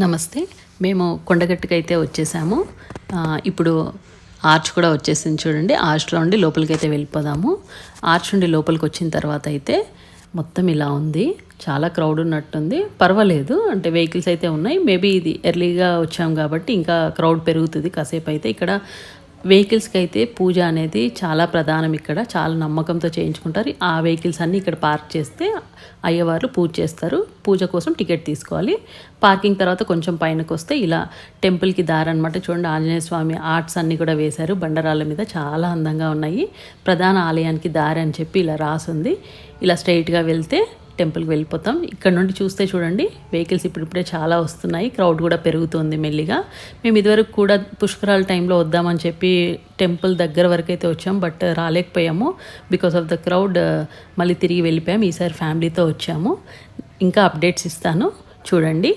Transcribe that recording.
నమస్తే. మేము కొండగట్టుకైతే వచ్చేసాము. ఇప్పుడు ఆర్చ్ కూడా వచ్చేసింది చూడండి. ఆర్చ్‌లో నుండి లోపలికైతే వెళ్ళిపోదాము. ఆర్చ్ నుండి లోపలికొచ్చిన తర్వాత అయితే మొత్తం ఇలా ఉంది. చాలా క్రౌడ్ ఉన్నట్టుంది. పర్వాలేదు. అంటే వెహికల్స్ అయితే ఉన్నాయి. మేబీ ఇది ఎర్లీగా వచ్చాం కాబట్టి ఇంకా క్రౌడ్ పెరుగుతది కాసేపైతే. ఇక్కడ వెహికల్స్‌కి అయితే పూజ అనేది చాలా ప్రధానం ఇక్కడ. చాలా నమ్మకంతో చేయించుకుంటారు. ఆ వెహికల్స్ అన్నీ ఇక్కడ పార్క్ చేస్తే అయ్యవార్లు పూజ చేస్తారు. పూజ కోసం టికెట్ తీసుకోవాలి. పార్కింగ్ తర్వాత కొంచెం పైనకొస్తే ఇలా టెంపుల్‌కి దారనమాట. చూడండి ఆంజనేయ స్వామి ఆర్ట్స్ అన్నీ కూడా వేశారు బండరాళ్ళ మీద. చాలా అందంగా ఉన్నాయి. ప్రధాన ఆలయానికి దారి అని చెప్పి ఇలా రాసుంది. ఇలా స్ట్రెయిట్‌గా వెళ్తే టెంపుల్కి వెళ్ళిపోతాం. ఇక్కడ నుండి చూస్తే చూడండి వెహికల్స్ ఇప్పుడిప్పుడే చాలా వస్తున్నాయి. క్రౌడ్ కూడా పెరుగుతుంది మెల్లిగా. మేము ఇదివరకు కూడా పుష్కరాల టైంలో వద్దామని చెప్పి టెంపుల్ దగ్గర వరకు అయితే వచ్చాం. బట్ రాలేకపోయాము. బికాస్ ఆఫ్ ద క్రౌడ్ మళ్ళీ తిరిగి వెళ్ళిపోయాము. ఈసారి ఫ్యామిలీతో వచ్చాము. ఇంకా అప్డేట్స్ ఇస్తాను చూడండి.